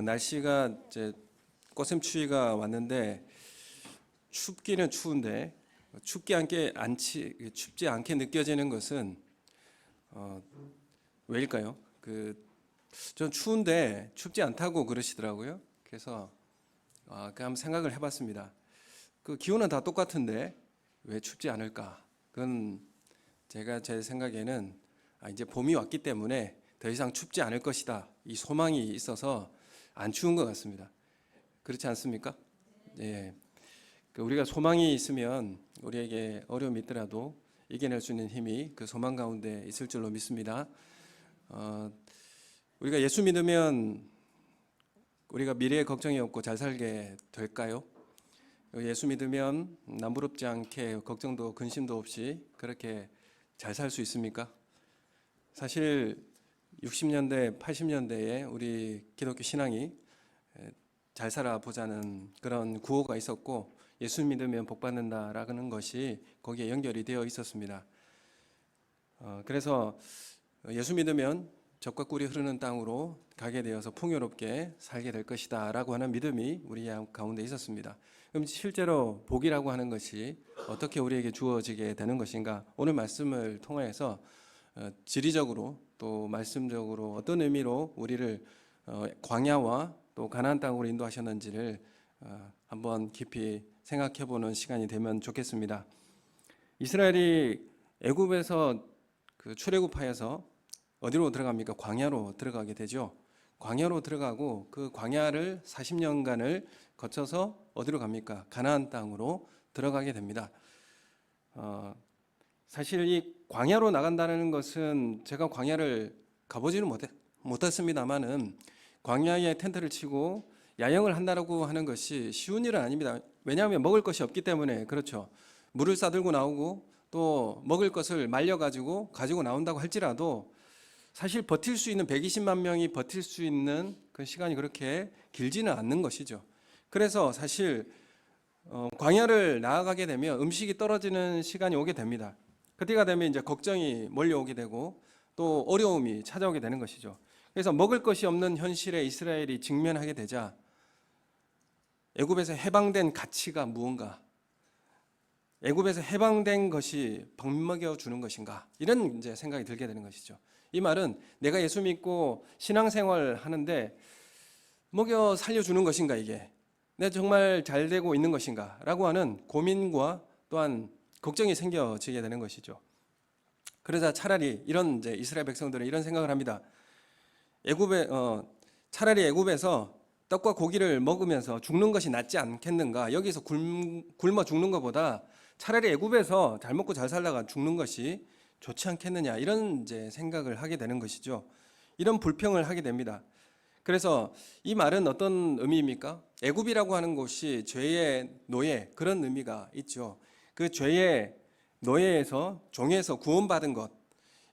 날씨가 이제 꽃샘추위가 왔는데 춥기는 추운데 춥지 않게 느껴지는 것은 왜일까요? 전 추운데 춥지 않다고 그러시더라고요. 그래서 한번 생각을 해봤습니다. 기온은 다 똑같은데 왜 춥지 않을까? 그건 제 생각에는 이제 봄이 왔기 때문에 더 이상 춥지 않을 것이다. 이 소망이 있어서 안 추운 것 같습니다. 그렇지 않습니까? 예. 우리가 소망이 있으면 우리에게 어려움이 있더라도 이겨낼 수 있는 힘이 그 소망 가운데 있을 줄로 믿습니다. 우리가 예수 믿으면 우리가 미래에 걱정이 없고 잘 살게 될까요? 예수 믿으면 남부럽지 않게 걱정도 근심도 없이 그렇게 잘 살 수 있습니까? 사실 60년대, 80년대에 우리 기독교 신앙이 잘 살아보자는 그런 구호가 있었고 예수 믿으면 복 받는다라는 것이 거기에 연결이 되어 있었습니다. 그래서 예수 믿으면 젖과 꿀이 흐르는 땅으로 가게 되어서 풍요롭게 살게 될 것이다 라고 하는 믿음이 우리 가운데 있었습니다. 그럼 실제로 복이라고 하는 것이 어떻게 우리에게 주어지게 되는 것인가? 오늘 말씀을 통해서 지리적으로 또 말씀적으로 어떤 의미로 우리를 광야와 또 가나안 땅으로 인도하셨는지를 한번 깊이 생각해보는 시간이 되면 좋겠습니다. 이스라엘이 애굽에서 출애굽하여서 어디로 들어갑니까? 광야로 들어가게 되죠. 광야로 들어가고 그 광야를 40년간을 거쳐서 어디로 갑니까? 가나안 땅으로 들어가게 됩니다. 사실 이 광야로 나간다는 것은 제가 광야를 가보지는 못했습니다만은 광야에 텐트를 치고 야영을 한다고 하는 것이 쉬운 일은 아닙니다. 왜냐하면 먹을 것이 없기 때문에 그렇죠. 물을 싸들고 나오고 또 먹을 것을 말려가지고 가지고 나온다고 할지라도 사실 버틸 수 있는 120만 명이 버틸 수 있는 그 시간이 그렇게 길지는 않는 것이죠. 그래서 사실 광야를 나아가게 되면 음식이 떨어지는 시간이 오게 됩니다. 그때가 되면 이제 걱정이 몰려오게 되고 또 어려움이 찾아오게 되는 것이죠. 그래서 먹을 것이 없는 현실에 이스라엘이 직면하게 되자 애굽에서 해방된 가치가 무언가, 애굽에서 해방된 것이 밥 먹여 주는 것인가, 이런 이제 생각이 들게 되는 것이죠. 이 말은 내가 예수 믿고 신앙생활 하는데 먹여 살려주는 것인가, 이게 내가 정말 잘 되고 있는 것인가 라고 하는 고민과 또한 걱정이 생겨지게 되는 것이죠. 그러자 차라리 이런 이제 이스라엘 백성들은 이런 생각을 합니다. 차라리 애굽에서 떡과 고기를 먹으면서 죽는 것이 낫지 않겠는가? 여기서 굶어 죽는 것보다 차라리 애굽에서 잘 먹고 잘 살다가 죽는 것이 좋지 않겠느냐, 이런 이제 생각을 하게 되는 것이죠. 이런 불평을 하게 됩니다. 그래서 이 말은 어떤 의미입니까? 애굽이라고 하는 곳이 죄의 노예, 그런 의미가 있죠. 그 죄의 노예에서 종에서 구원받은 것,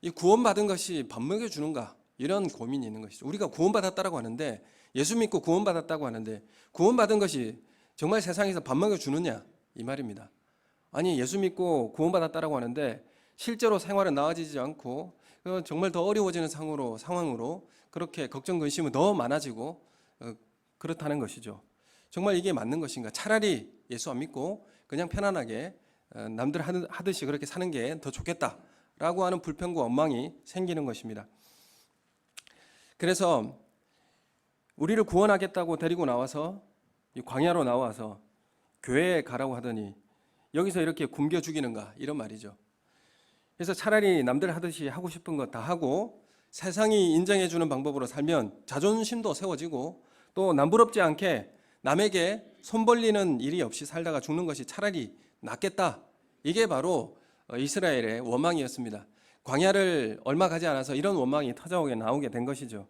이 구원받은 것이 밥 먹여주는가, 이런 고민이 있는 것이죠. 우리가 구원받았다고 하는데, 예수 믿고 구원받았다고 하는데 구원받은 것이 정말 세상에서 밥 먹여주느냐, 이 말입니다. 아니, 예수 믿고 구원받았다고 하는데 실제로 생활은 나아지지 않고 정말 더 어려워지는 상황으로 그렇게 걱정 근심은 더 많아지고 그렇다는 것이죠. 정말 이게 맞는 것인가? 차라리 예수 안 믿고 그냥 편안하게 남들 하듯이 그렇게 사는 게 더 좋겠다라고 하는 불평과 원망이 생기는 것입니다. 그래서 우리를 구원하겠다고 데리고 나와서 광야로 나와서 교회에 가라고 하더니 여기서 이렇게 굶겨 죽이는가, 이런 말이죠. 그래서 차라리 남들 하듯이 하고 싶은 거 다 하고 세상이 인정해 주는 방법으로 살면 자존심도 세워지고 또 남부럽지 않게 남에게 손 벌리는 일이 없이 살다가 죽는 것이 차라리 낫겠다. 이게 바로 이스라엘의 원망이었습니다. 광야를 얼마 가지 않아서 이런 원망이 터져오게 나오게 된 것이죠.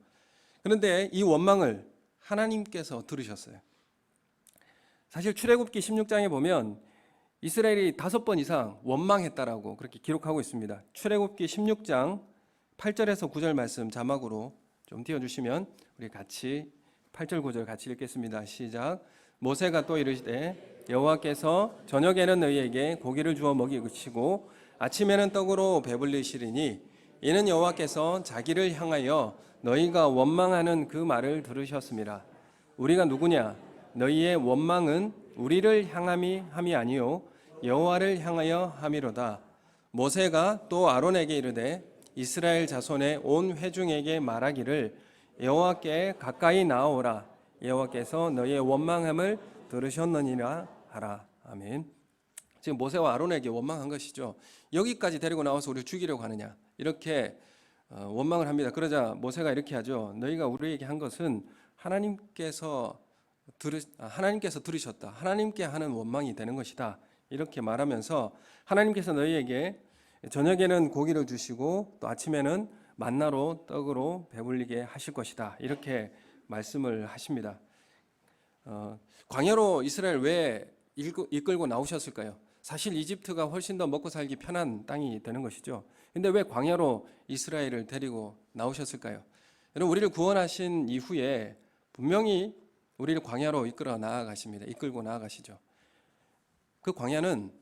그런데 이 원망을 하나님께서 들으셨어요. 사실 출애굽기 16장에 보면 이스라엘이 5번 이상 원망했다라고 그렇게 기록하고 있습니다. 출애굽기 16장 8절에서 9절 말씀 자막으로 좀 띄워주시면 우리 같이 8절 9절 같이 읽겠습니다. 시작. 모세가 또 이르시되 여호와께서 저녁에는 너희에게 고기를 주어 먹이시고 아침에는 떡으로 배불리시리니 이는 여호와께서 자기를 향하여 너희가 원망하는 그 말을 들으셨습니다. 우리가 누구냐? 너희의 원망은 우리를 함이 아니요 여호와를 향하여 함이로다. 모세가 또 아론에게 이르되 이스라엘 자손의 온 회중에게 말하기를 여호와께 가까이 나아오라. 여호와께서 너희의 원망함을 들으셨느니라 하라. 아멘. 지금 모세와 아론에게 원망한 것이죠. 여기까지 데리고 나와서 우리를 죽이려고 하느냐, 이렇게 원망을 합니다. 그러자 모세가 이렇게 하죠. 너희가 우리에게 한 것은 하나님께서 들으셨다. 하나님께 하는 원망이 되는 것이다. 이렇게 말하면서 하나님께서 너희에게 저녁에는 고기를 주시고 또 아침에는 만나로 떡으로 배불리게 하실 것이다. 이렇게 말씀을 하십니다. 광야로 이스라엘 왜 이끌고 나오셨을까요? 사실 이집트가 훨씬 더 먹고 살기 편한 땅이 되는 것이죠. 근데 왜 광야로 이스라엘을 데리고 나오셨을까요? 여러분, 우리를 구원하신 이후에 분명히 우리를 광야로 이끌고 나아가시죠. 그 광야는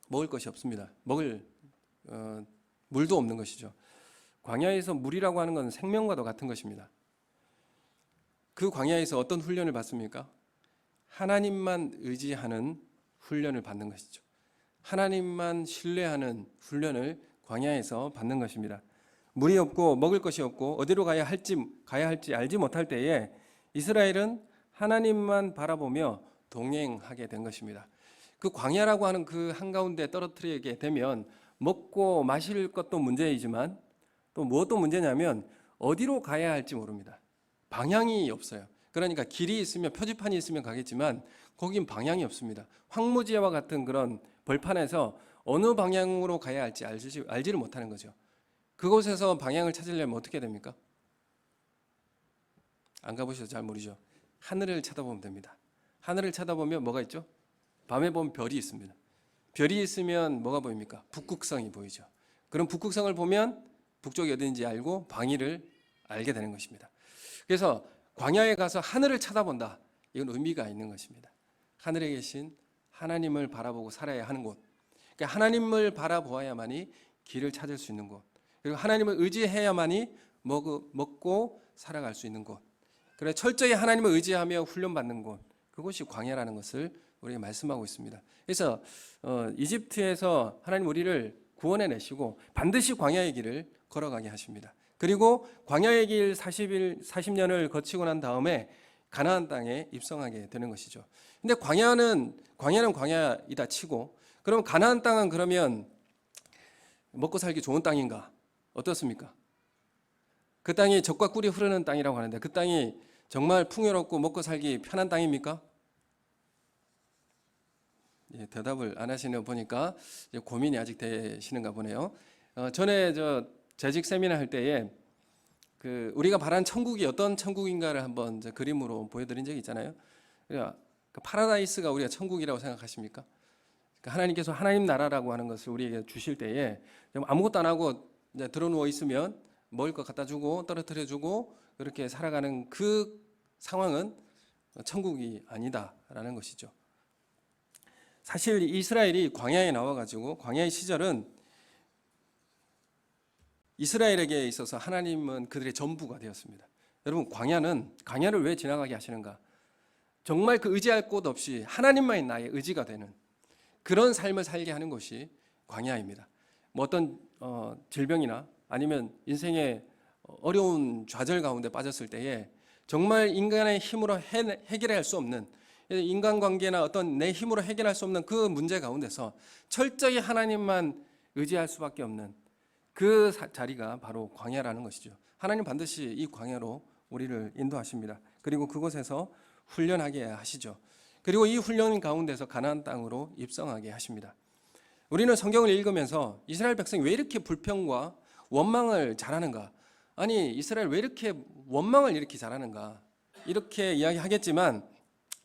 먹을 것이 없습니다. 먹을 물도 없는 것이죠. 광야에서 물이라고 하는 건 생명과도 같은 것입니다. 그 광야에서 어떤 훈련을 받습니까? 하나님만 의지하는 훈련을 받는 것이죠. 하나님만 신뢰하는 훈련을 광야에서 받는 것입니다. 물이 없고 먹을 것이 없고 어디로 가야 할지 알지 못할 때에 이스라엘은 하나님만 바라보며 동행하게 된 것입니다. 그 광야라고 하는 그 한가운데 떨어뜨리게 되면 먹고 마실 것도 문제이지만 또 무엇도 문제냐면 어디로 가야 할지 모릅니다. 방향이 없어요. 그러니까 길이 있으면, 표지판이 있으면 가겠지만 거긴 방향이 없습니다. 황무지와 같은 그런 벌판에서 어느 방향으로 가야 할지 알지를 못하는 거죠. 그곳에서 방향을 찾으려면 어떻게 됩니까? 안 가보셔서 잘 모르죠. 하늘을 쳐다보면 됩니다. 하늘을 쳐다보면 뭐가 있죠? 밤에 보면 별이 있습니다. 별이 있으면 뭐가 보입니까? 북극성이 보이죠. 그럼 북극성을 보면 북쪽이 어딘지 알고 방위를 알게 되는 것입니다. 그래서 광야에 가서 하늘을 쳐다본다. 이건 의미가 있는 것입니다. 하늘에 계신 하나님을 바라보고 살아야 하는 곳. 그러니까 하나님을 바라보아야만이 길을 찾을 수 있는 곳. 그리고 하나님을 의지해야만이 먹고 살아갈 수 있는 곳. 그래 철저히 하나님을 의지하며 훈련받는 곳. 그것이 광야라는 것을 우리에게 말씀하고 있습니다. 그래서 이집트에서 하나님 우리를 구원해 내시고 반드시 광야의 길을 걸어가게 하십니다. 그리고 광야의 길 40년을 거치고 난 다음에 가나안 땅에 입성하게 되는 것이죠. 근데 광야는 광야이다 치고, 그럼 가나안 땅은 그러면 먹고 살기 좋은 땅인가? 어떻습니까? 그 땅이 젖과 꿀이 흐르는 땅이라고 하는데 그 땅이 정말 풍요롭고 먹고 살기 편한 땅입니까? 예, 대답을 안 하시는 거 보니까 고민이 아직 되시는가 보네요. 전에 재직 세미나 할 때에 우리가 바라는 천국이 어떤 천국인가를 한번 그림으로 보여드린 적이 있잖아요. 그러니까 파라다이스가 우리가 천국이라고 생각하십니까? 그러니까 하나님께서 하나님 나라라고 하는 것을 우리에게 주실 때에 아무것도 안 하고 이제 들어누워 있으면 먹을 것 갖다 주고 떨어뜨려 주고 그렇게 살아가는 그 상황은 천국이 아니다라는 것이죠. 사실 이스라엘이 광야에 나와가지고 광야의 시절은 이스라엘에게 있어서 하나님은 그들의 전부가 되었습니다. 여러분, 광야를 왜 지나가게 하시는가? 정말 그 의지할 곳 없이 하나님만이 나의 의지가 되는 그런 삶을 살게 하는 것이 광야입니다. 뭐 어떤 질병이나 아니면 인생의 어려운 좌절 가운데 빠졌을 때에 정말 인간의 힘으로 해결할 수 없는, 인간관계나 어떤 내 힘으로 해결할 수 없는 그 문제 가운데서 철저히 하나님만 의지할 수밖에 없는 그 자리가 바로 광야라는 것이죠. 하나님 반드시 이 광야로 우리를 인도하십니다. 그리고 그곳에서 훈련하게 하시죠. 그리고 이 훈련 가운데서 가나안 땅으로 입성하게 하십니다. 우리는 성경을 읽으면서 이스라엘 백성이 왜 이렇게 불평과 원망을 잘하는가? 아니, 이스라엘 왜 이렇게 원망을 이렇게 잘하는가? 이렇게 이야기하겠지만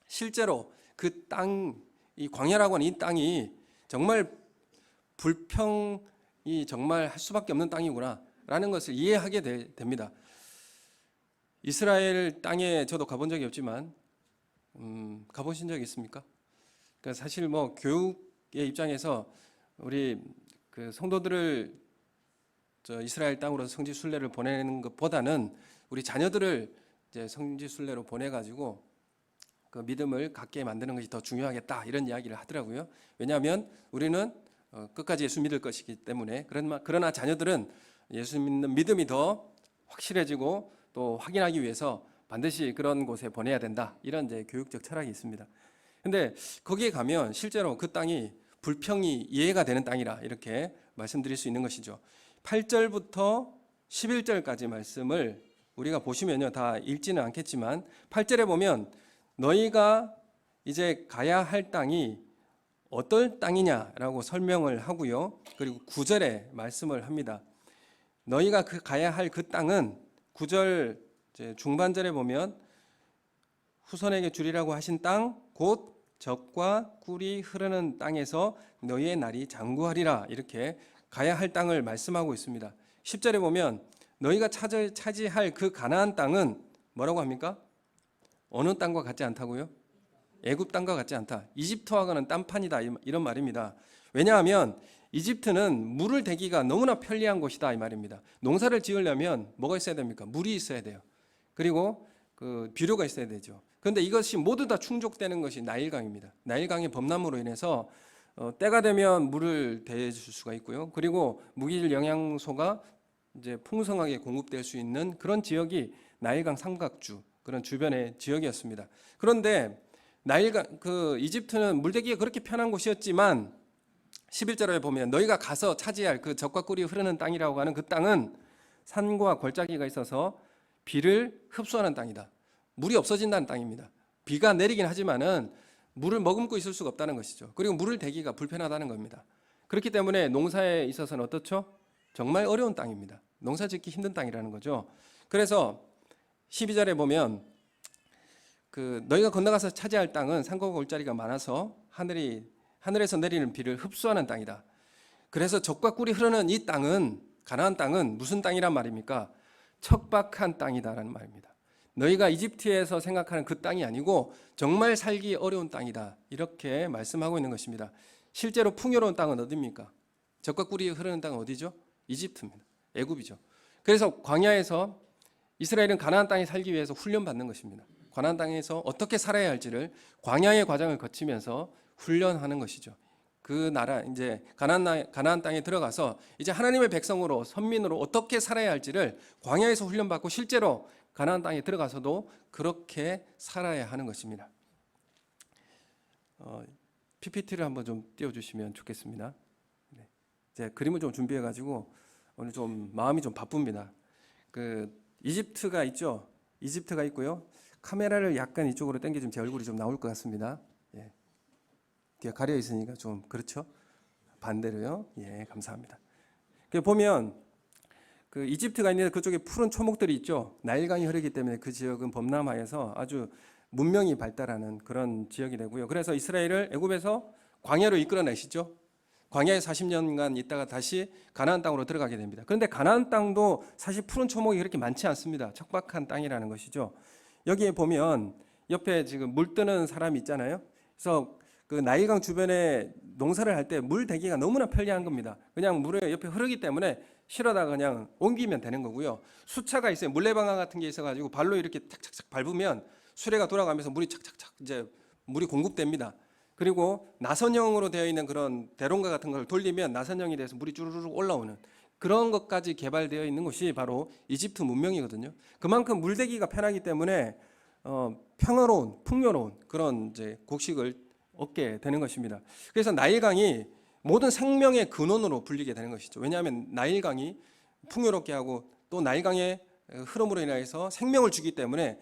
실제로 그 땅, 이 광야라고 하는 이 땅이 정말 불평이 정말 할 수밖에 없는 땅이구나라는 것을 이해하게 됩니다. 이스라엘 땅에 저도 가본 적이 없지만 가보신 적 있습니까? 그러니까 사실 뭐 교육의 입장에서 우리 그 성도들을 이스라엘 땅으로 성지 순례를 보내는 것보다는 우리 자녀들을 이제 성지 순례로 보내가지고 그 믿음을 갖게 만드는 것이 더 중요하겠다 이런 이야기를 하더라고요. 왜냐하면 우리는 끝까지 예수 믿을 것이기 때문에. 그러나 자녀들은 예수 믿는 믿음이 더 확실해지고 또 확인하기 위해서 반드시 그런 곳에 보내야 된다 이런 이제 교육적 철학이 있습니다. 근데 거기에 가면 실제로 그 땅이 불평이 이해가 되는 땅이라 이렇게 말씀드릴 수 있는 것이죠. 8절부터 11절까지 말씀을 우리가 보시면요, 다 읽지는 않겠지만 8절에 보면 너희가 이제 가야 할 땅이 어떨 땅이냐라고 설명을 하고요. 그리고 9절에 말씀을 합니다. 너희가 가야 할 그 땅은 9절 중반절에 보면 후손에게 주리라고 하신 땅 곧 젖과 꿀이 흐르는 땅에서 너희의 날이 장구하리라 이렇게 가야 할 땅을 말씀하고 있습니다. 10절에 보면 너희가 차지할 그 가나안 땅은 뭐라고 합니까? 어느 땅과 같지 않다고요? 애굽 땅과 같지 않다. 이집트와는 딴판이다 이런 말입니다. 왜냐하면 이집트는 물을 대기가 너무나 편리한 곳이다 이 말입니다. 농사를 지으려면 뭐가 있어야 됩니까? 물이 있어야 돼요. 그리고 그 비료가 있어야 되죠. 그런데 이것이 모두 다 충족되는 것이 나일강입니다. 나일강의 범람으로 인해서 때가 되면 물을 대줄 수가 있고요. 그리고 무기질 영양소가 이제 풍성하게 공급될 수 있는 그런 지역이 나일강 삼각주 그런 주변의 지역이었습니다. 그런데 나일강 이집트는 물대기가 그렇게 편한 곳이었지만 11절에 보면 너희가 가서 차지할 그 젖과 꿀이 흐르는 땅이라고 하는 그 땅은 산과 골짜기가 있어서 비를 흡수하는 땅이다. 물이 없어진다는 땅입니다. 비가 내리긴 하지만은 물을 머금고 있을 수가 없다는 것이죠. 그리고 물을 대기가 불편하다는 겁니다. 그렇기 때문에 농사에 있어서는 어떻죠? 정말 어려운 땅입니다. 농사 짓기 힘든 땅이라는 거죠. 그래서 12절에 보면 너희가 건너가서 차지할 땅은 산과 골짜기가 많아서 하늘에서 내리는 비를 흡수하는 땅이다. 그래서 젖과 꿀이 흐르는 이 땅은 가나안 땅은 무슨 땅이란 말입니까? 척박한 땅이다라는 말입니다. 너희가 이집트에서 생각하는 그 땅이 아니고 정말 살기 어려운 땅이다 이렇게 말씀하고 있는 것입니다. 실제로 풍요로운 땅은 어디입니까? 젖과 꿀이 흐르는 땅은 어디죠? 이집트입니다. 애굽이죠. 그래서 광야에서 이스라엘은 가나안 땅에 살기 위해서 훈련받는 것입니다. 가나안 땅에서 어떻게 살아야 할지를 광야의 과정을 거치면서 훈련하는 것이죠. 그 나라 이제 가나안 땅에 들어가서 이제 하나님의 백성으로 선민으로 어떻게 살아야 할지를 광야에서 훈련받고 실제로 가나안 땅에 들어가서도 그렇게 살아야 하는 것입니다. PPT를 한번 좀 띄워주시면 좋겠습니다. 네. 제가 그림을 좀 준비해가지고 오늘 좀 마음이 좀 바쁩니다. 이집트가 있죠. 이집트가 있고요. 카메라를 약간 이쪽으로 당겨주면 제 얼굴이 좀 나올 것 같습니다. 예. 뒤에 가려 있으니까 좀 그렇죠. 반대로요. 예, 감사합니다. 보면 이집트가 있는데 그쪽에 푸른 초목들이 있죠. 나일강이 흐르기 때문에 그 지역은 범람하여서 아주 문명이 발달하는 그런 지역이 되고요. 그래서 이스라엘을 애굽에서 광야로 이끌어내시죠. 광야에 40년간 있다가 다시 가나안 땅으로 들어가게 됩니다. 그런데 가나안 땅도 사실 푸른 초목이 그렇게 많지 않습니다. 척박한 땅이라는 것이죠. 여기에 보면 옆에 지금 물 뜨는 사람이 있잖아요. 그래서 그 나일강 주변에 농사를 할 때 물 대기가 너무나 편리한 겁니다. 그냥 물에 옆에 흐르기 때문에 실어다가 그냥 옮기면 되는 거고요. 수차가 있어요. 물레방아 같은 게 있어가지고 발로 이렇게 착착착 밟으면 수레가 돌아가면서 물이 착착착 이제 물이 공급됩니다. 그리고 나선형으로 되어 있는 그런 대롱가 같은 걸 돌리면 나선형이 돼서 물이 쭈르륵 올라오는 그런 것까지 개발되어 있는 곳이 바로 이집트 문명이거든요. 그만큼 물대기가 편하기 때문에 평화로운, 풍요로운 그런 이제 곡식을 얻게 되는 것입니다. 그래서 나일강이 모든 생명의 근원으로 불리게 되는 것이죠. 왜냐하면 나일강이 풍요롭게 하고 또 나일강의 흐름으로 인해서 생명을 주기 때문에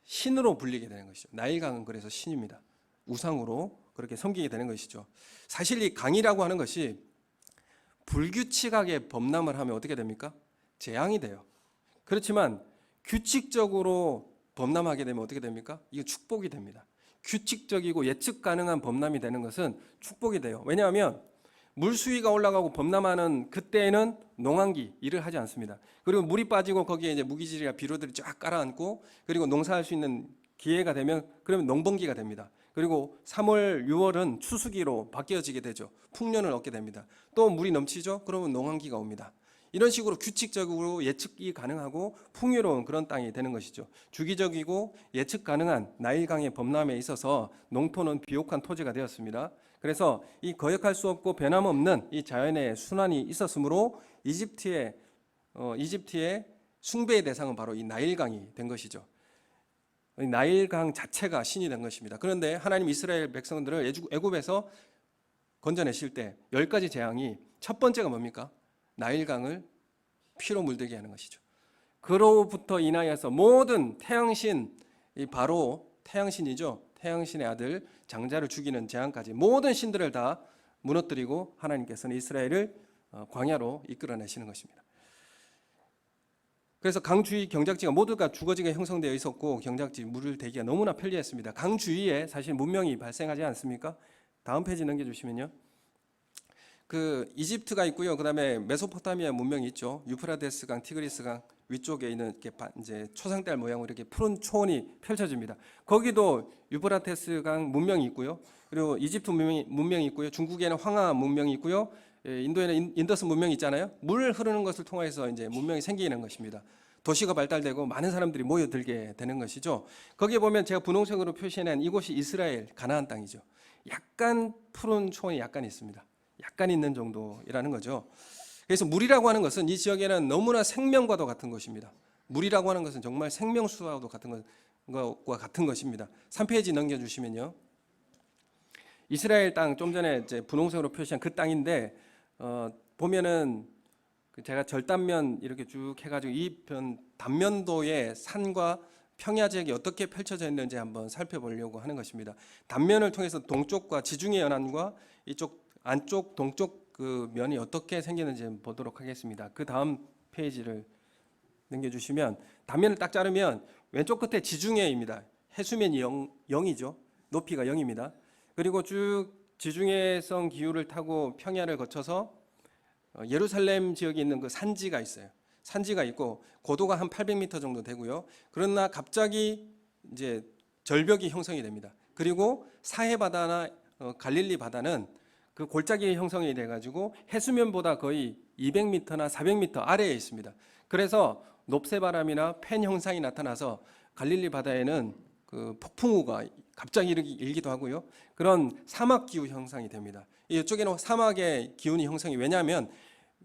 신으로 불리게 되는 것이죠. 나일강은 그래서 신입니다. 우상으로 그렇게 섬기게 되는 것이죠. 사실 이 강이라고 하는 것이 불규칙하게 범람을 하면 어떻게 됩니까? 재앙이 돼요. 그렇지만 규칙적으로 범람하게 되면 어떻게 됩니까? 이게 축복이 됩니다. 규칙적이고 예측 가능한 범람이 되는 것은 축복이 돼요. 왜냐하면 물 수위가 올라가고 범람하는 그때에는 농한기 일을 하지 않습니다. 그리고 물이 빠지고 거기에 이제 무기질이나 비료들이 쫙 깔아앉고 그리고 농사할 수 있는 기회가 되면 그러면 농번기가 됩니다. 그리고 3월, 6월은 추수기로 바뀌어지게 되죠. 풍년을 얻게 됩니다. 또 물이 넘치죠? 그러면 농한기가 옵니다. 이런 식으로 규칙적으로 예측이 가능하고 풍요로운 그런 땅이 되는 것이죠. 주기적이고 예측 가능한 나일강의 범람에 있어서 농토는 비옥한 토지가 되었습니다. 그래서 이 거역할 수 없고 변함없는 이 자연의 순환이 있었으므로 이집트의 숭배의 대상은 바로 이 나일강이 된 것이죠. 나일강 자체가 신이 된 것입니다. 그런데 하나님 이스라엘 백성들을 애굽에서 건져내실 때 10가지 재앙이 첫 번째가 뭡니까? 나일강을 피로 물들게 하는 것이죠. 그로부터 인하여서 모든 태양신, 이 바로 태양신이죠. 태양신의 아들 장자를 죽이는 재앙까지 모든 신들을 다 무너뜨리고 하나님께서는 이스라엘을 광야로 이끌어내시는 것입니다. 그래서 강 주위 경작지가 모두가 주거지가 형성되어 있었고 경작지 물을 대기가 너무나 편리했습니다. 강 주위에 사실 문명이 발생하지 않습니까? 다음 페이지 넘겨주시면요. 그 이집트가 있고요. 그다음에 메소포타미아 문명이 있죠. 유프라데스 강, 티그리스 강 위쪽에 있는 이렇게 이제 초상달 모양으로 이렇게 푸른 초원이 펼쳐집니다. 거기도 유프라테스 강 문명이 있고요. 그리고 이집트 문명이 있고요. 중국에는 황하 문명이 있고요. 인도에는 인더스 문명이 있잖아요. 물 흐르는 것을 통해서 이제 문명이 생기는 것입니다. 도시가 발달되고 많은 사람들이 모여들게 되는 것이죠. 거기에 보면 제가 분홍색으로 표시해낸 이곳이 이스라엘 가나안 땅이죠. 약간 푸른 초원이 약간 있습니다. 약간 있는 정도이라는 거죠. 그래서 물이라고 하는 것은 이 지역에는 너무나 생명과도 같은 것입니다. 물이라고 하는 것은 정말 생명수와도 같은 것과 같은 것입니다. 3페이지 넘겨주시면요. 이스라엘 땅 좀 전에 이제 분홍색으로 표시한 그 땅인데 보면은 제가 절단면 이렇게 쭉 해가지고 이 단면도의 산과 평야 지역이 어떻게 펼쳐져 있는지 한번 살펴보려고 하는 것입니다. 단면을 통해서 동쪽과 지중해 연안과 이쪽 안쪽 동쪽 그 면이 어떻게 생기는지 보도록 하겠습니다. 그 다음 페이지를 넘겨주시면 단면을 딱 자르면 왼쪽 끝에 지중해입니다. 해수면이 0이죠. 높이가 0입니다. 그리고 쭉 지중해성 기후를 타고 평야를 거쳐서 예루살렘 지역에 있는 그 산지가 있어요. 산지가 있고 고도가 한 800m 정도 되고요. 그러나 갑자기 이제 절벽이 형성이 됩니다. 그리고 사해 바다나 갈릴리 바다는 그 골짜기 형성이 돼가지고 해수면보다 거의 200m나 400m 아래에 있습니다. 그래서 높새바람이나 팬 현상이 나타나서 갈릴리 바다에는 그 폭풍우가 갑자기 일기도 하고요. 그런 사막 기후 형성이 됩니다. 이쪽에는 사막의 기온이 형성이 왜냐하면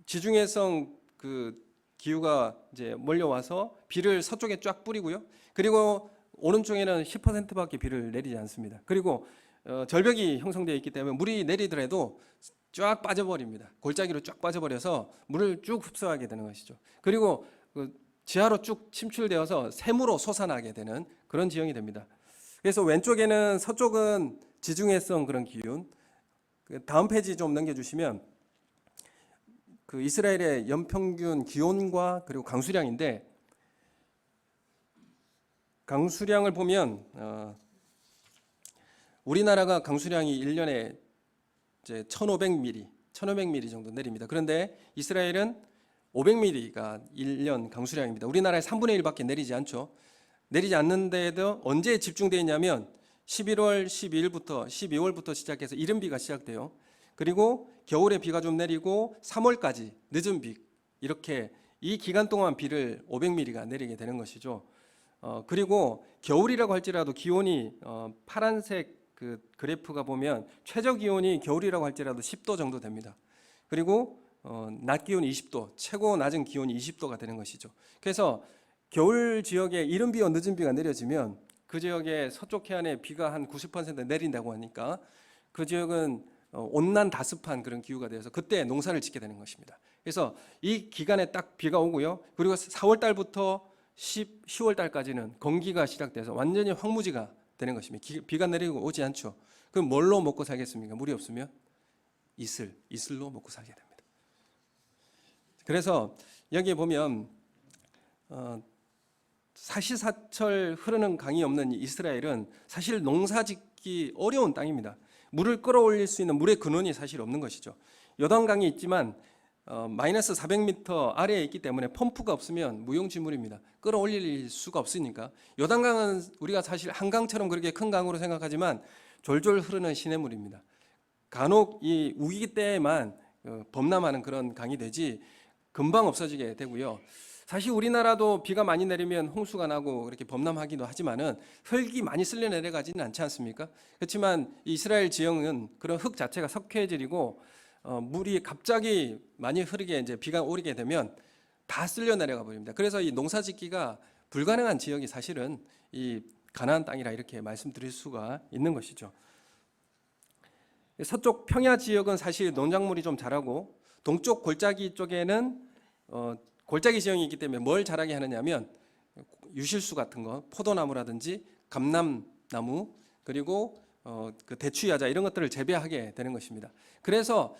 지중해성 그 기후가 이제 몰려와서 비를 서쪽에 쫙 뿌리고요. 그리고 오른쪽에는 10%밖에 비를 내리지 않습니다. 그리고 절벽이 형성되어 있기 때문에 물이 내리더라도 쫙 빠져버립니다. 골짜기로 쫙 빠져버려서 물을 쭉 흡수하게 되는 것이죠. 그리고 그 지하로 쭉 침출되어서 샘으로 솟아나게 되는 그런 지형이 됩니다. 그래서 왼쪽에는 서쪽은 지중해성 그런 기온. 다음 페이지 좀 넘겨주시면 그 이스라엘의 연평균 기온과 그리고 강수량인데 강수량을 보면 우리나라가 강수량이 1년에 이제 1,500mm 정도 내립니다. 그런데 이스라엘은 500mm가 1년 강수량입니다. 우리나라의 3분의 1밖에 내리지 않죠. 내리지 않는데도 언제 집중되어 있냐면 11월 12일부터 12월부터 시작해서 이른비가 시작돼요. 그리고 겨울에 비가 좀 내리고 3월까지 늦은 비, 이렇게 이 기간 동안 비를 500mm가 내리게 되는 것이죠. 그리고 겨울이라고 할지라도 기온이 파란색 그 그래프가 보면 최저 기온이 겨울이라고 할지라도 10도 정도 됩니다. 그리고 낮 기온이 20도, 최고 낮은 기온이 20도가 되는 것이죠. 그래서 겨울 지역에 이른 비와 늦은 비가 내려지면 그 지역의 서쪽 해안에 비가 한 90% 내린다고 하니까 그 지역은 온난 다습한 그런 기후가 되어서 그때 농사를 짓게 되는 것입니다. 그래서 이 기간에 딱 비가 오고요. 그리고 4월 달부터 10월 달까지는 건기가 시작돼서 완전히 황무지가 되는 것입니다. 비가 내리고 오지 않죠. 그럼 뭘로 먹고 살겠습니까? 물이 없으면 이슬로 먹고 살게 됩니다. 그래서 여기에 보면 사시사철 흐르는 강이 없는 이스라엘은 사실 농사짓기 어려운 땅입니다. 물을 끌어올릴 수 있는 물의 근원이 사실 없는 것이죠. 요단강이 있지만 마이너스 400m 아래에 있기 때문에 펌프가 없으면 무용지물입니다. 끌어올릴 수가 없으니까. 요단강은 우리가 사실 한강처럼 그렇게 큰 강으로 생각하지만 졸졸 흐르는 시냇물입니다. 간혹 이 우기 때에만 범람하는 그런 강이 되지 금방 없어지게 되고요. 사실 우리나라도 비가 많이 내리면 홍수가 나고 이렇게 범람하기도 하지만은 흙이 많이 쓸려 내려가지는 않지 않습니까? 그렇지만 이스라엘 지형은 그런 흙 자체가 석회질이고 물이 갑자기 많이 흐르게 이제 비가 오르게 되면 다 쓸려 내려가 버립니다. 그래서 이 농사짓기가 불가능한 지역이 사실은 이 가나안 땅이라 이렇게 말씀드릴 수가 있는 것이죠. 서쪽 평야 지역은 사실 농작물이 좀 자라고 동쪽 골짜기 쪽에는 골짜기 지형이 있기 때문에 뭘 자라게 하느냐면 유실수 같은 거, 포도나무라든지 감람나무, 그리고 그 대추야자 이런 것들을 재배하게 되는 것입니다. 그래서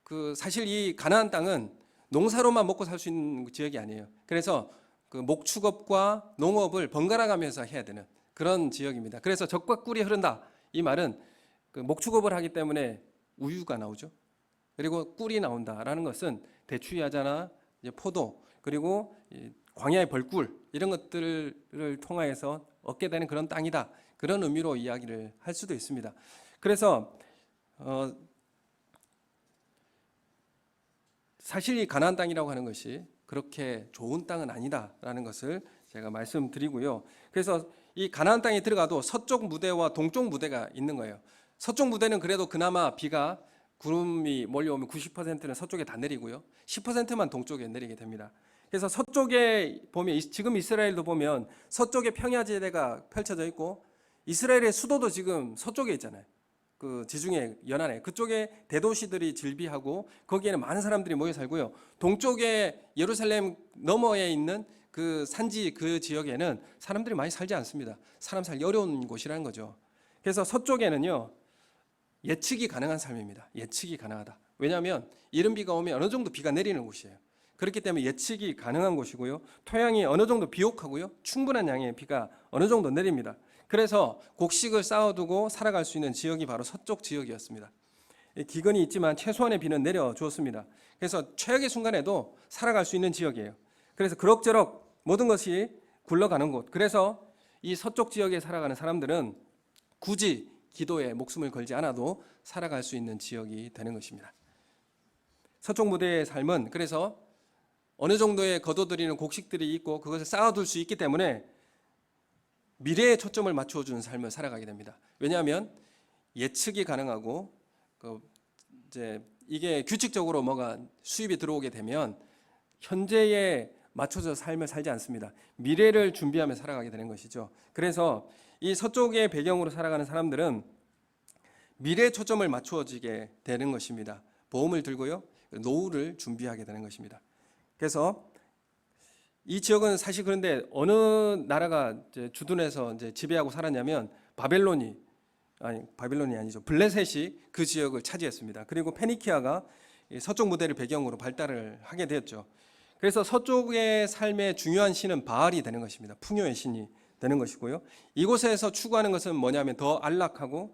그 사실 이 가나안 땅은 농사로만 먹고 살 수 있는 지역이 아니에요. 그래서 그 목축업과 농업을 번갈아 가면서 해야 되는 그런 지역입니다. 그래서 젖과 꿀이 흐른다. 이 말은 그 목축업을 하기 때문에 우유가 나오죠. 그리고 꿀이 나온다라는 것은 대추야자나 포도, 그리고 광야의 벌꿀 이런 것들을 통하여서 얻게 되는 그런 땅이다. 그런 의미로 이야기를 할 수도 있습니다. 그래서 사실 이 가나안 땅이라고 하는 것이 그렇게 좋은 땅은 아니다라는 것을 제가 말씀드리고요. 그래서 이 가나안 땅에 들어가도 서쪽 무대와 동쪽 무대가 있는 거예요. 서쪽 무대는 그래도 그나마 비가 구름이 몰려오면 90%는 서쪽에 다 내리고요. 10%만 동쪽에 내리게 됩니다. 그래서 서쪽에 보면 지금 이스라엘도 보면 서쪽에 평야지대가 펼쳐져 있고 이스라엘의 수도도 지금 서쪽에 있잖아요. 그 지중해 연안에 그쪽에 대도시들이 즐비하고 거기에는 많은 사람들이 모여 살고요. 동쪽에 예루살렘 너머에 있는 그 산지 그 지역에는 사람들이 많이 살지 않습니다. 사람 살기 어려운 곳이라는 거죠. 그래서 서쪽에는요. 예측이 가능한 삶입니다. 예측이 가능하다. 왜냐하면 이른 비가 오면 어느 정도 비가 내리는 곳이에요. 그렇기 때문에 예측이 가능한 곳이고요. 토양이 어느 정도 비옥하고요. 충분한 양의 비가 어느 정도 내립니다. 그래서 곡식을 쌓아두고 살아갈 수 있는 지역이 바로 서쪽 지역이었습니다. 기근이 있지만 최소한의 비는 내려주었습니다. 그래서 최악의 순간에도 살아갈 수 있는 지역이에요. 그래서 그럭저럭 모든 것이 굴러가는 곳. 그래서 이 서쪽 지역에 살아가는 사람들은 굳이 기도에 목숨을 걸지 않아도 살아갈 수 있는 지역이 되는 것입니다. 서쪽 무대의 삶은 그래서 어느 정도의 거둬들이는 곡식들이 있고 그것을 쌓아둘 수 있기 때문에 미래에 초점을 맞춰주는 삶을 살아가게 됩니다. 왜냐하면 예측이 가능하고 이제 이게 규칙적으로 뭐가 수입이 들어오게 되면 현재에 맞춰서 삶을 살지 않습니다. 미래를 준비하며 살아가게 되는 것이죠. 그래서 이 서쪽의 배경으로 살아가는 사람들은 미래에 초점을 맞추어지게 되는 것입니다. 보험을 들고요. 노후를 준비하게 되는 것입니다. 그래서 이 지역은 사실 그런데 어느 나라가 이제 주둔해서 이제 지배하고 살았냐면 바벨론이 아니죠. 블레셋이 그 지역을 차지했습니다. 그리고 페니키아가 서쪽 무대를 배경으로 발달을 하게 되었죠. 그래서 서쪽의 삶의 중요한 신은 바알이 되는 것입니다. 풍요의 신이 되는 것이고요. 이곳에서 추구하는 것은 뭐냐면 더 안락하고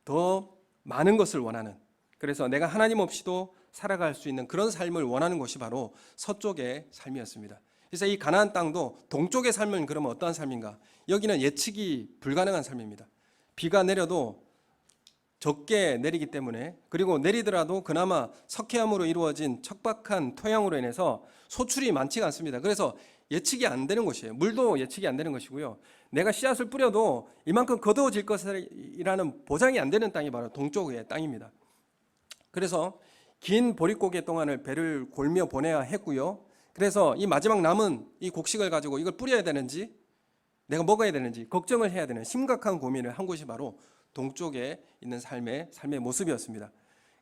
더 많은 것을 원하는, 그래서 내가 하나님 없이도 살아갈 수 있는 그런 삶을 원하는 곳이 바로 서쪽의 삶이었습니다. 그래서 이 가나안 땅도 동쪽의 삶은 그러면 어떠한 삶인가? 여기는 예측이 불가능한 삶입니다. 비가 내려도 적게 내리기 때문에, 그리고 내리더라도 그나마 석회암으로 이루어진 척박한 토양으로 인해서 소출이 많지가 않습니다. 그래서 예측이 안 되는 곳이에요. 물도 예측이 안 되는 것이고요. 내가 씨앗을 뿌려도 이만큼 거두어질 것이라는 보장이 안 되는 땅이 바로 동쪽의 땅입니다. 그래서 긴 보릿고개 동안을 배를 골며 보내야 했고요. 그래서 이 마지막 남은 이 곡식을 가지고 이걸 뿌려야 되는지 내가 먹어야 되는지 걱정을 해야 되는 심각한 고민을 한 곳이 바로 동쪽에 있는 삶의 모습이었습니다.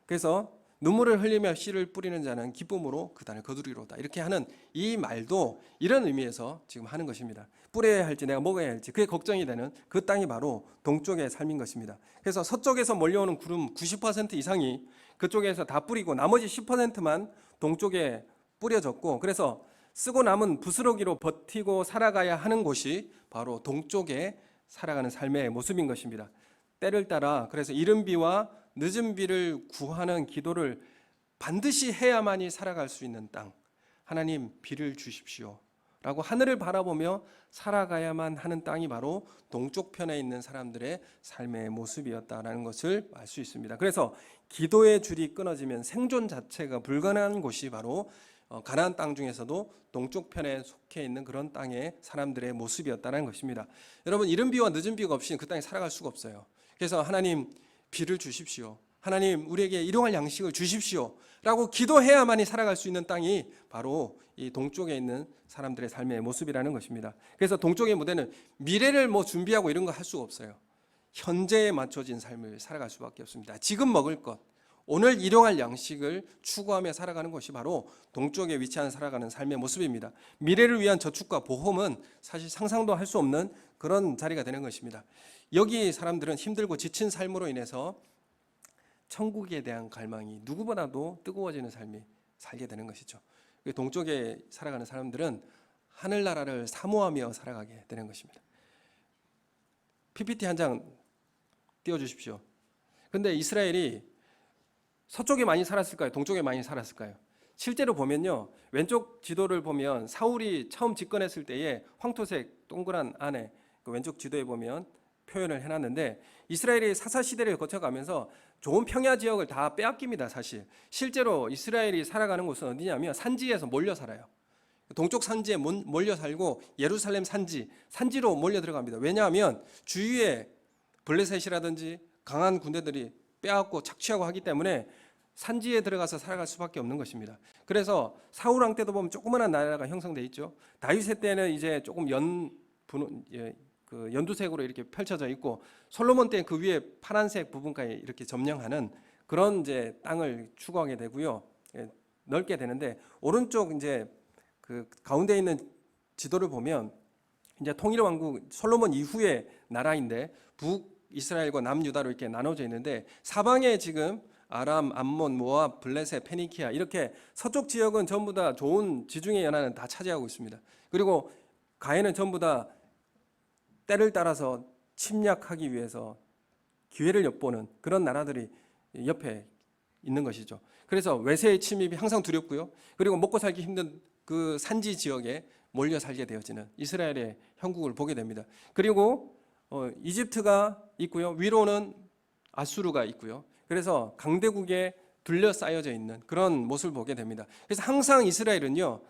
그래서 눈물을 흘리며 씨를 뿌리는 자는 기쁨으로 그 단을 거두리로다. 이렇게 하는 이 말도 이런 의미에서 지금 하는 것입니다. 뿌려야 할지 내가 먹어야 할지 그게 걱정이 되는 그 땅이 바로 동쪽의 삶인 것입니다. 그래서 서쪽에서 몰려오는 구름 90% 이상이 그쪽에서 다 뿌리고 나머지 10%만 동쪽에 뿌려졌고, 그래서 쓰고 남은 부스러기로 버티고 살아가야 하는 곳이 바로 동쪽에 살아가는 삶의 모습인 것입니다. 때를 따라 그래서 이른 비와 늦은 비를 구하는 기도를 반드시 해야만이 살아갈 수 있는 땅. 하나님 비를 주십시오. 라고 하늘을 바라보며 살아가야만 하는 땅이 바로 동쪽 편에 있는 사람들의 삶의 모습이었다라는 것을 알 수 있습니다. 그래서 기도의 줄이 끊어지면 생존 자체가 불가능한 곳이 바로 가나안 땅 중에서도 동쪽 편에 속해 있는 그런 땅의 사람들의 모습이었다는 것입니다. 여러분, 이른 비와 늦은 비가 없이 그 땅에 살아갈 수가 없어요. 그래서 하나님 비를 주십시오. 하나님 우리에게 일용할 양식을 주십시오 라고 기도해야만이 살아갈 수 있는 땅이 바로 이 동쪽에 있는 사람들의 삶의 모습이라는 것입니다. 그래서 동쪽의 무대는 미래를 준비하고 이런 거 할 수가 없어요. 현재에 맞춰진 삶을 살아갈 수밖에 없습니다. 지금 먹을 것, 오늘 일용할 양식을 추구하며 살아가는 것이 바로 동쪽에 위치한 살아가는 삶의 모습입니다. 미래를 위한 저축과 보험은 사실 상상도 할 수 없는 그런 자리가 되는 것입니다. 여기 사람들은 힘들고 지친 삶으로 인해서 천국에 대한 갈망이 누구보다도 뜨거워지는 삶이 살게 되는 것이죠. 동쪽에 살아가는 사람들은 하늘나라를 사모하며 살아가게 되는 것입니다. PPT 한 장 띄워주십시오. 근데 이스라엘이 서쪽에 많이 살았을까요? 동쪽에 많이 살았을까요? 실제로 보면요, 왼쪽 지도를 보면 사울이 처음 집권했을 때에 황토색 동그란 안에 그 왼쪽 지도에 보면 표현을 해놨는데, 이스라엘이 사사 시대를 거쳐가면서 좋은 평야 지역을 다 빼앗깁니다. 사실 실제로 이스라엘이 살아가는 곳은 어디냐면 산지에서 몰려 살아요. 동쪽 산지에 몰려 살고 예루살렘 산지로 몰려 들어갑니다. 왜냐하면 주위에 블레셋이라든지 강한 군대들이 빼앗고 착취하고 하기 때문에 산지에 들어가서 살아갈 수밖에 없는 것입니다. 그래서 사울 왕 때도 보면 조그마한 나라가 형성돼 있죠. 다윗의 때는 이제 조금 연두색으로 이렇게 펼쳐져 있고, 솔로몬 때 그 위에 파란색 부분까지 이렇게 점령하는 그런 이제 땅을 추구하게 되고요. 넓게 되는데, 오른쪽 이제 그 가운데 있는 지도를 보면 이제 통일 왕국 솔로몬 이후의 나라인데 북 이스라엘과 남유다로 이렇게 나눠져 있는데, 사방에 지금 아람, 암몬, 모압, 블레셋, 페니키아 이렇게 서쪽 지역은 전부 다 좋은 지중해 연안은 다 차지하고 있습니다. 그리고 가해는 전부 다 때를 따라서 침략하기 위해서 기회를 엿보는 그런 나라들이 옆에 있는 것이죠. 그래서 외세의 침입이 항상 두렵고요. 그리고 먹고 살기 힘든 그 산지 지역에 몰려 살게 되어지는 이스라엘의 형국을 보게 됩니다. 그리고 이집트가 있고요. 위로는 아수르가 있고요. 그래서 강대국에 둘러싸여져 있는 그런 모습을 보게 됩니다. 그래서 항상 이스라엘은요,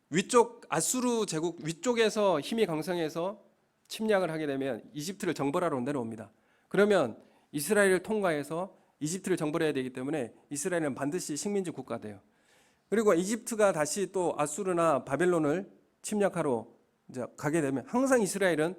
위쪽 아수르 제국 위쪽에서 힘이 강성해서 침략을 하게 되면 이집트를 정벌하러 내려옵니다. 그러면 이스라엘을 통과해서 이집트를 정벌해야 되기 때문에 이스라엘은 반드시 식민지 국가가 돼요. 그리고 이집트가 다시 또 아수르나 바벨론을 침략하러 이제 가게 되면 항상 이스라엘은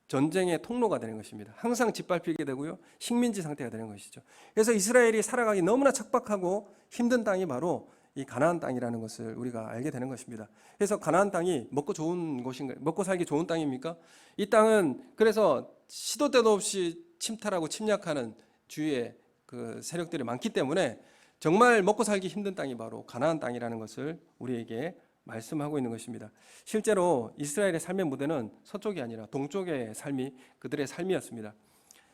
전쟁의 통로가 되는 것입니다. 항상 짓밟히게 되고요, 식민지 상태가 되는 것이죠. 그래서 이스라엘이 살아가기 너무나 척박하고 힘든 땅이 바로 이 가나안 땅이라는 것을 우리가 알게 되는 것입니다. 그래서 가나안 땅이 먹고 좋은 곳인가요? 먹고 살기 좋은 땅입니까? 이 땅은 그래서 시도 때도 없이 침탈하고 침략하는 주위에 그 세력들이 많기 때문에 정말 먹고 살기 힘든 땅이 바로 가나안 땅이라는 것을 우리에게 말씀하고 있는 것입니다. 실제로 이스라엘의 삶의 무대는 서쪽이 아니라 동쪽의 삶이 그들의 삶이었습니다.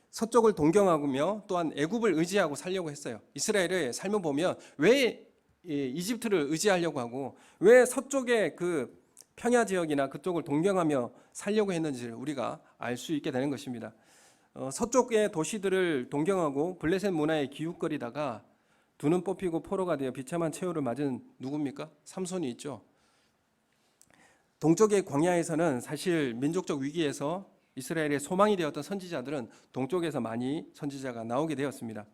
서쪽을 동경하며 또한 애굽을 의지하고 살려고 했어요. 이스라엘의 삶을 보면 왜 이집트를 의지하려고 하고 왜 서쪽의 그 평야 지역이나 그쪽을 동경하며 살려고 했는지를 우리가 알 수 있게 되는 것입니다. 서쪽의 도시들을 동경하고 블레셋 문화에 기웃거리다가 두 눈 뽑히고 포로가 되어 비참한 최후를 맞은 누굽니까? 삼손이 있죠. 동쪽의 광야에서는 사실 민족적 위기에서 이스라엘의 소망이 되었던 선지자들은 동쪽에서 많이 선지자가 나오게 되었습니다.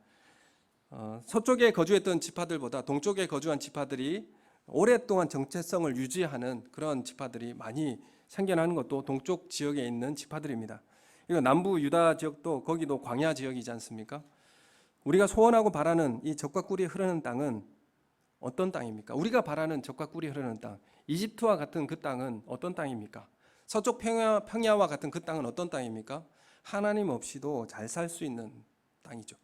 서쪽에 거주했던 지파들보다 동쪽에 거주한 지파들이 오랫동안 정체성을 유지하는 그런 지파들이 많이 생겨나는 것도 동쪽 지역에 있는 지파들입니다. 그리고 남부 유다 지역도 거기도 광야 지역이지 않습니까? 우리가 소원하고 바라는 이 젖과 꿀이 흐르는 땅은 어떤 땅입니까? 우리가 바라는 젖과 꿀이 흐르는 땅, 이집트와 같은 그 땅은 어떤 땅입니까? 서쪽 평야와 같은 그 땅은 어떤 땅입니까? 하나님 없이도 잘 살 수 있는 땅이죠.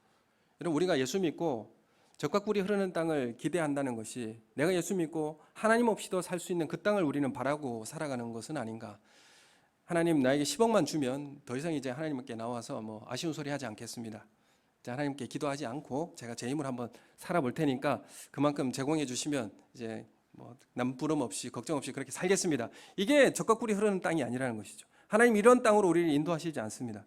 여러분, 우리가 예수 믿고 젖과 꿀이 흐르는 땅을 기대한다는 것이 내가 예수 믿고 하나님 없이도 살 수 있는 그 땅을 우리는 바라고 살아가는 것은 아닌가? 하나님 나에게 10억만 주면 더 이상 이제 하나님께 나와서 아쉬운 소리 하지 않겠습니다. 하나님께 기도하지 않고 제가 제 힘으로 한번 살아볼 테니까 그만큼 제공해 주시면 이제 뭐 남부름 없이 걱정 없이 그렇게 살겠습니다. 이게 젖과 꿀이 흐르는 땅이 아니라는 것이죠. 하나님 이런 땅으로 우리를 인도하시지 않습니다.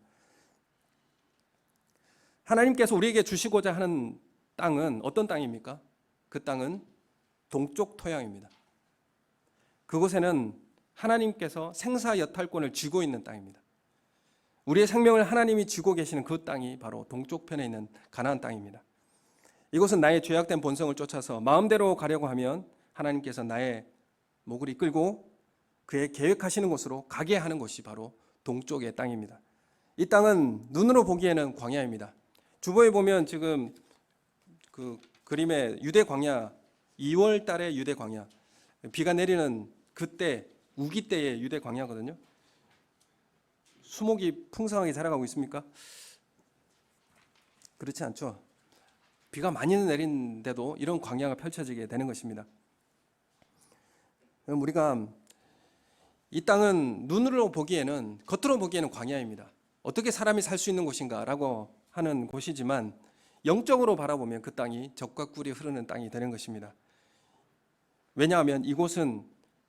하나님께서 우리에게 주시고자 하는 땅은 어떤 땅입니까? 그 땅은 동쪽 토양입니다. 그곳에는 하나님께서 생사여탈권을 쥐고 있는 땅입니다. 우리의 생명을 하나님이 쥐고 계시는 그 땅이 바로 동쪽편에 있는 가나안 땅입니다. 이곳은 나의 죄악된 본성을 쫓아서 마음대로 가려고 하면 하나님께서 나의 목을 이끌고 그의 계획하시는 곳으로 가게 하는 곳이 바로 동쪽의 땅입니다. 이 땅은 눈으로 보기에는 광야입니다. 주보에 보면 지금 그 그림에 유대 광야, 2월 달에 유대 광야, 비가 내리는 그때 우기 때의 유대 광야거든요. 수목이 풍성하게 자라가고 있습니까? 그렇지 않죠. 비가 많이 내린데도 이런 광야가 펼쳐지게 되는 것입니다. 우리가 이 땅은 눈으로 보기에는, 겉으로 보기에는 광야입니다. 어떻게 사람이 살 수 있는 곳인가라고 하는 곳이지만 영적으로 바라보면 그 땅이 젖과 꿀이 흐르는 땅이 되는 것입니다. 왜냐하면 이곳은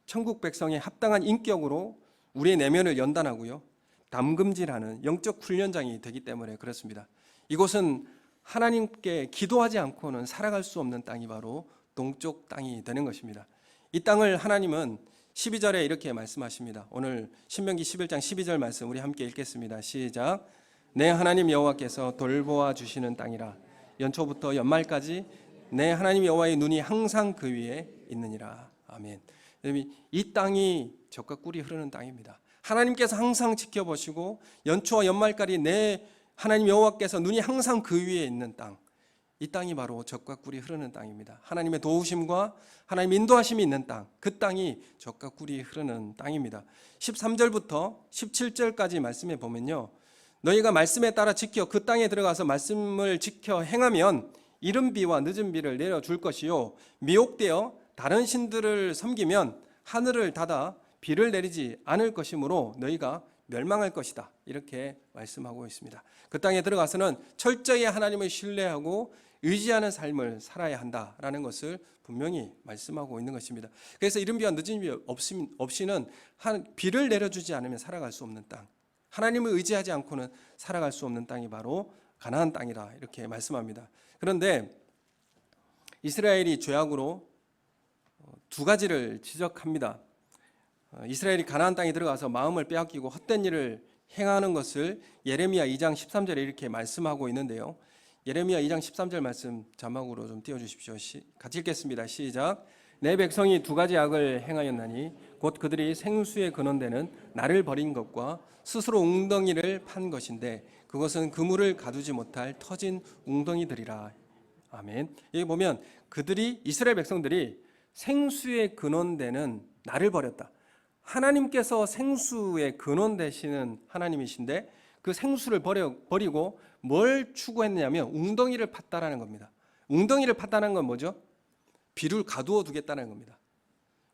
천국 백성의 합당한 인격으로 우리의 내면을 연단하고요, 담금질하는 영적 훈련장이 되기 때문에 그렇습니다. 이곳은 하나님께 기도하지 않고는 살아갈 수 없는 땅이 바로 동쪽 땅이 되는 것입니다. 이 땅을 하나님은 12절에 이렇게 말씀하십니다. 오늘 신명기 11장 12절 말씀 우리 함께 읽겠습니다. 시작. 내 하나님 여호와께서 돌보아 주시는 땅이라. 연초부터 연말까지 내 하나님 여호와의 눈이 항상 그 위에 있느니라. 아멘. 이 땅이 젖과 꿀이 흐르는 땅입니다. 하나님께서 항상 지켜보시고 연초와 연말까지 내 하나님 여호와께서 눈이 항상 그 위에 있는 땅, 이 땅이 바로 젖과 꿀이 흐르는 땅입니다. 하나님의 도우심과 하나님 인도하심이 있는 땅, 그 땅이 젖과 꿀이 흐르는 땅입니다. 13절부터 17절까지 말씀해 보면요, 너희가 말씀에 따라 지켜 그 땅에 들어가서 말씀을 지켜 행하면 이른 비와 늦은 비를 내려줄 것이요, 미혹되어 다른 신들을 섬기면 하늘을 닫아 비를 내리지 않을 것이므로 너희가 멸망할 것이다. 이렇게 말씀하고 있습니다. 그 땅에 들어가서는 철저히 하나님을 신뢰하고 의지하는 삶을 살아야 한다라는 것을 분명히 말씀하고 있는 것입니다. 그래서 이른 비와 늦은 비 없이는 비를 내려주지 않으면 살아갈 수 없는 땅, 하나님을 의지하지 않고는 살아갈 수 없는 땅이 바로 가나안 땅이라 이렇게 말씀합니다. 그런데 이스라엘이 죄악으로 두 가지를 지적합니다. 이스라엘이 가나안 땅에 들어가서 마음을 빼앗기고 헛된 일을 행하는 것을 예레미야 2장 13절에 이렇게 말씀하고 있는데요. 예레미야 2장 13절 말씀 자막으로 좀 띄워주십시오. 같이 읽겠습니다. 시작. 내 백성이 두 가지 악을 행하였나니 곧 그들이 생수의 근원되는 나를 버린 것과 스스로 웅덩이를 판 것인데 그것은 그물을 가두지 못할 터진 웅덩이들이라. 아멘. 여기 보면 그들이, 이스라엘 백성들이 생수의 근원되는 나를 버렸다. 하나님께서 생수의 근원 되시는 하나님이신데 그 생수를 버리고 뭘 추구했냐면 웅덩이를 팠다라는 겁니다. 웅덩이를 팠다는 건 뭐죠? 비를 가두어 두겠다는 겁니다.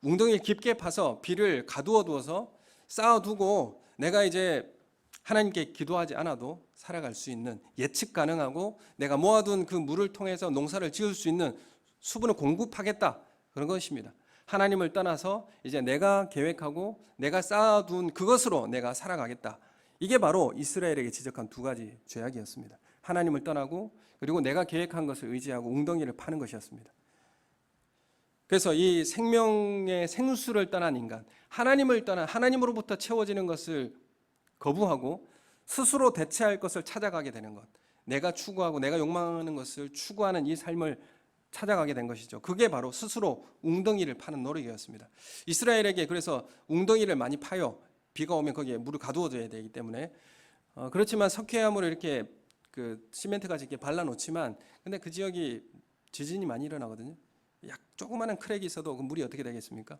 웅덩이를 깊게 파서 비를 가두어 두어서 쌓아두고 내가 이제 하나님께 기도하지 않아도 살아갈 수 있는, 예측 가능하고 내가 모아둔 그 물을 통해서 농사를 지을 수 있는 수분을 공급하겠다, 그런 것입니다. 하나님을 떠나서 이제 내가 계획하고 내가 쌓아둔 그것으로 내가 살아가겠다. 이게 바로 이스라엘에게 지적한 두 가지 죄악이었습니다. 하나님을 떠나고 그리고 내가 계획한 것을 의지하고 웅덩이를 파는 것이었습니다. 그래서 이 생명의 생수를 떠난 인간, 하나님을 떠난, 하나님으로부터 채워지는 것을 거부하고 스스로 대체할 것을 찾아가게 되는 것, 내가 추구하고 내가 욕망하는 것을 추구하는 이 삶을 찾아가게 된 것이죠. 그게 바로 스스로 웅덩이를 파는 노력이었습니다. 이스라엘에게 그래서 웅덩이를 많이 파요. 비가 오면 거기에 물을 가두어줘야 되기 때문에. 그렇지만 석회암으로 이렇게 그 시멘트까지 이렇게 발라놓지만, 근데 그 지역이 지진이 많이 일어나거든요. 조그마한 크랙이 있어도 그 물이 어떻게 되겠습니까?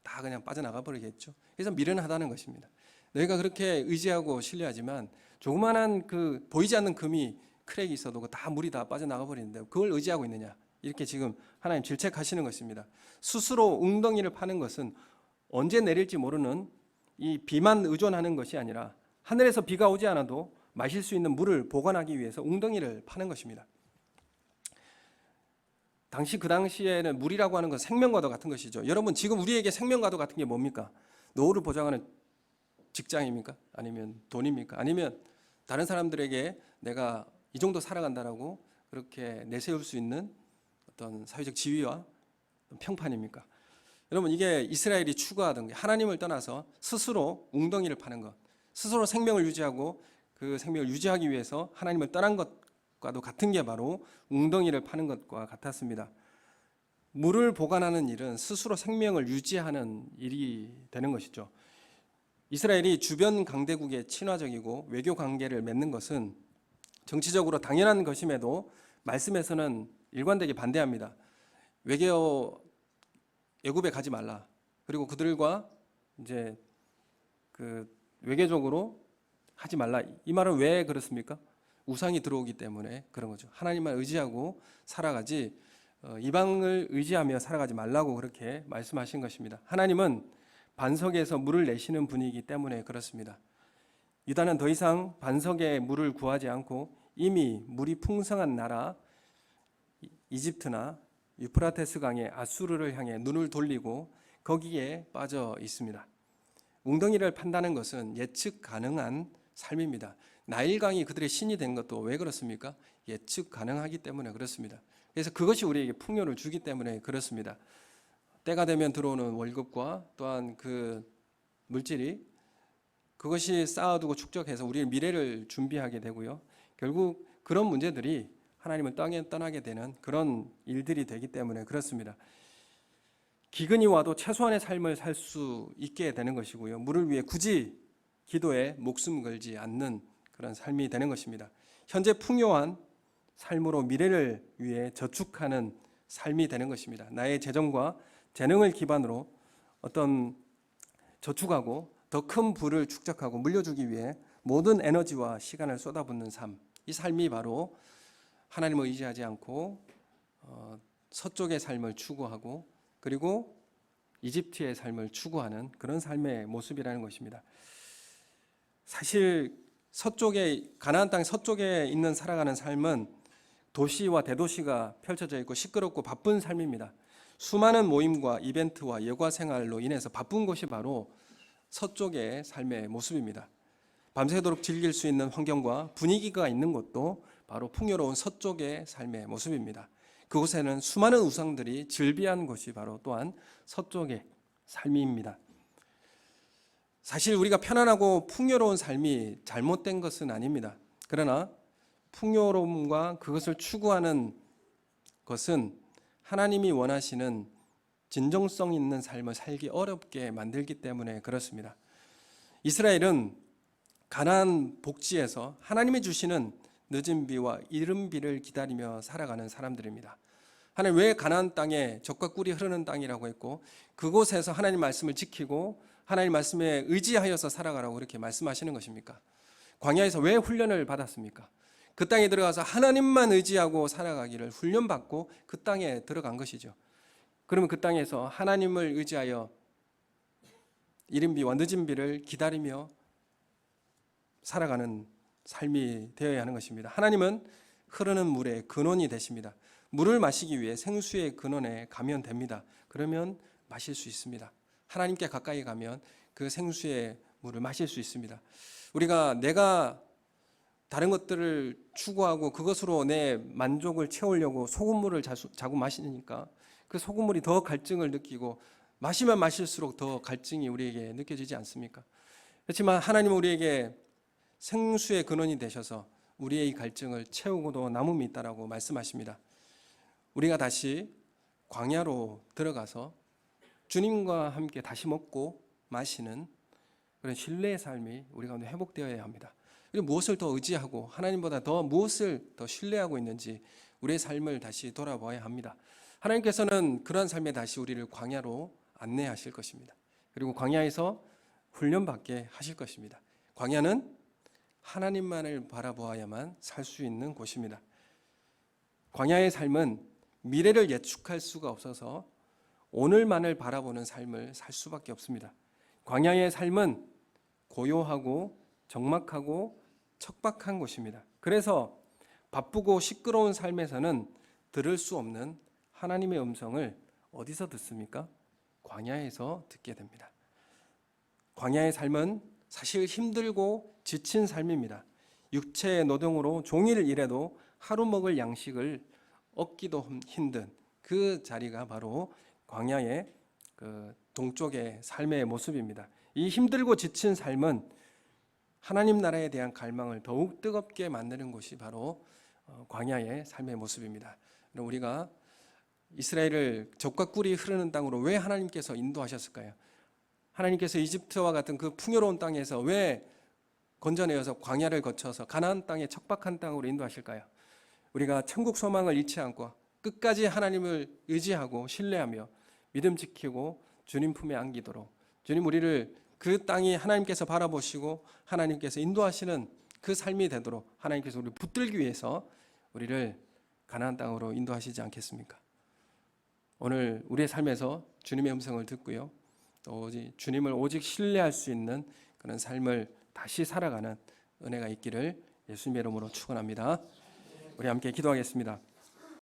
다 그냥 빠져나가 버리겠죠. 그래서 미련하다는 것입니다. 너희가 그렇게 의지하고 신뢰하지만 조그마한 그 보이지 않는 금이 크랙이 있어도 다 물이 다 빠져나가 버리는데 그걸 의지하고 있느냐, 이렇게 지금 하나님 질책하시는 것입니다. 스스로 웅덩이를 파는 것은 언제 내릴지 모르는 이 비만 의존하는 것이 아니라 하늘에서 비가 오지 않아도 마실 수 있는 물을 보관하기 위해서 웅덩이를 파는 것입니다. 당시 그 당시에는 물이라고 하는 건 생명과도 같은 것이죠. 여러분 지금 우리에게 생명과도 같은 게 뭡니까? 노후를 보장하는 직장입니까? 아니면 돈입니까? 아니면 다른 사람들에게 내가 이 정도 살아간다라고 그렇게 내세울 수 있는 어떤 사회적 지위와 평판입니까? 여러분 이게 이스라엘이 추구하던 게 하나님을 떠나서 스스로 웅덩이를 파는 것, 스스로 생명을 유지하고 그 생명을 유지하기 위해서 하나님을 떠난 것과도 같은 게 바로 웅덩이를 파는 것과 같았습니다. 물을 보관하는 일은 스스로 생명을 유지하는 일이 되는 것이죠. 이스라엘이 주변 강대국에 친화적이고 외교 관계를 맺는 것은 정치적으로 당연한 것임에도 말씀에서는 일관되게 반대합니다. 애굽에 가지 말라. 그리고 그들과 이제 그 외교적으로 하지 말라. 이 말은 왜 그렇습니까? 우상이 들어오기 때문에 그런 거죠. 하나님만 의지하고 살아가지 이방을 의지하며 살아가지 말라고 그렇게 말씀하신 것입니다. 하나님은 반석에서 물을 내시는 분이기 때문에 그렇습니다. 유다는 더 이상 반석에 물을 구하지 않고 이미 물이 풍성한 나라 이집트나 유프라테스 강의 아수르를 향해 눈을 돌리고 거기에 빠져 있습니다. 웅덩이를 판다는 것은 예측 가능한 삶입니다. 나일강이 그들의 신이 된 것도 왜 그렇습니까? 예측 가능하기 때문에 그렇습니다. 그래서 그것이 우리에게 풍요를 주기 때문에 그렇습니다. 때가 되면 들어오는 월급과 또한 그 물질이 그것이 쌓아두고 축적해서 우리의 미래를 준비하게 되고요. 결국 그런 문제들이 하나님을 떠나게 되는 그런 일들이 되기 때문에 그렇습니다. 기근이 와도 최소한의 삶을 살 수 있게 되는 것이고요. 물을 위해 굳이 기도에 목숨 걸지 않는 그런 삶이 되는 것입니다. 현재 풍요한 삶으로 미래를 위해 저축하는 삶이 되는 것입니다. 나의 재정과 재능을 기반으로 어떤 저축하고 더 큰 부를 축적하고 물려주기 위해 모든 에너지와 시간을 쏟아붓는 삶. 이 삶이 바로 하나님을 의지하지 않고 서쪽의 삶을 추구하고 그리고 이집트의 삶을 추구하는 그런 삶의 모습이라는 것입니다. 사실 서쪽에 가나안 땅 서쪽에 있는 살아가는 삶은 도시와 대도시가 펼쳐져 있고 시끄럽고 바쁜 삶입니다. 수많은 모임과 이벤트와 여가 생활로 인해서 바쁜 곳이 바로 서쪽의 삶의 모습입니다. 밤새도록 즐길 수 있는 환경과 분위기가 있는 곳도 바로 풍요로운 서쪽의 삶의 모습입니다. 그곳에는 수많은 우상들이 즐비한 곳이 바로 또한 서쪽의 삶입니다. 사실 우리가 편안하고 풍요로운 삶이 잘못된 것은 아닙니다. 그러나 풍요로움과 그것을 추구하는 것은 하나님이 원하시는 진정성 있는 삶을 살기 어렵게 만들기 때문에 그렇습니다. 이스라엘은 가나안 복지에서 하나님이 주시는 늦은 비와 이른 비를 기다리며 살아가는 사람들입니다. 하나님 왜 가나안 땅에 젖과 꿀이 흐르는 땅이라고 했고 그곳에서 하나님 말씀을 지키고 하나님 말씀에 의지하여서 살아가라고 그렇게 말씀하시는 것입니까? 광야에서 왜 훈련을 받았습니까? 그 땅에 들어가서 하나님만 의지하고 살아가기를 훈련받고 그 땅에 들어간 것이죠. 그러면 그 땅에서 하나님을 의지하여 이른 비와 늦은 비를 기다리며 살아가는 삶이 되어야 하는 것입니다. 하나님은 흐르는 물의 근원이 되십니다. 물을 마시기 위해 생수의 근원에 가면 됩니다. 그러면 마실 수 있습니다. 하나님께 가까이 가면 그 생수의 물을 마실 수 있습니다. 우리가 내가 다른 것들을 추구하고 그것으로 내 만족을 채우려고 소금물을 자꾸 마시니까 그 소금물이 더 갈증을 느끼고 마시면 마실수록 더 갈증이 우리에게 느껴지지 않습니까? 그렇지만 하나님은 우리에게 생수의 근원이 되셔서 우리의 이 갈증을 채우고도 남음이 있다라고 말씀하십니다. 우리가 다시 광야로 들어가서 주님과 함께 다시 먹고 마시는 그런 신뢰의 삶이 우리 가운데 회복되어야 합니다. 그리고 무엇을 더 의지하고 하나님보다 더 무엇을 더 신뢰하고 있는지 우리의 삶을 다시 돌아봐야 합니다. 하나님께서는 그러한 삶에 다시 우리를 광야로 안내하실 것입니다. 그리고 광야에서 훈련받게 하실 것입니다. 광야는 하나님만을 바라보아야만 살 수 있는 곳입니다. 광야의 삶은 미래를 예측할 수가 없어서 오늘만을 바라보는 삶을 살 수밖에 없습니다. 광야의 삶은 고요하고 적막하고 척박한 곳입니다. 그래서 바쁘고 시끄러운 삶에서는 들을 수 없는 하나님의 음성을 어디서 듣습니까? 광야에서 듣게 됩니다. 광야의 삶은 사실 힘들고 지친 삶입니다. 육체의 노동으로 종일 일해도 하루 먹을 양식을 얻기도 힘든 그 자리가 바로 광야의 그 동쪽의 삶의 모습입니다. 이 힘들고 지친 삶은 하나님 나라에 대한 갈망을 더욱 뜨겁게 만드는 곳이 바로 광야의 삶의 모습입니다. 우리가 이스라엘을 젖과 꿀이 흐르는 땅으로 왜 하나님께서 인도하셨을까요? 하나님께서 이집트와 같은 그 풍요로운 땅에서 왜 건져내어서 광야를 거쳐서 가나안 땅의 척박한 땅으로 인도하실까요? 우리가 천국 소망을 잃지 않고 끝까지 하나님을 의지하고 신뢰하며 믿음 지키고 주님 품에 안기도록, 주님 우리를 그 땅이 하나님께서 바라보시고 하나님께서 인도하시는 그 삶이 되도록 하나님께서 우리를 붙들기 위해서 우리를 가나안 땅으로 인도하시지 않겠습니까? 오늘 우리의 삶에서 주님의 음성을 듣고요, 또 주님을 오직 신뢰할 수 있는 그런 삶을 다시 살아가는 은혜가 있기를 예수님의 이름으로 축원합니다. 우리 함께 기도하겠습니다.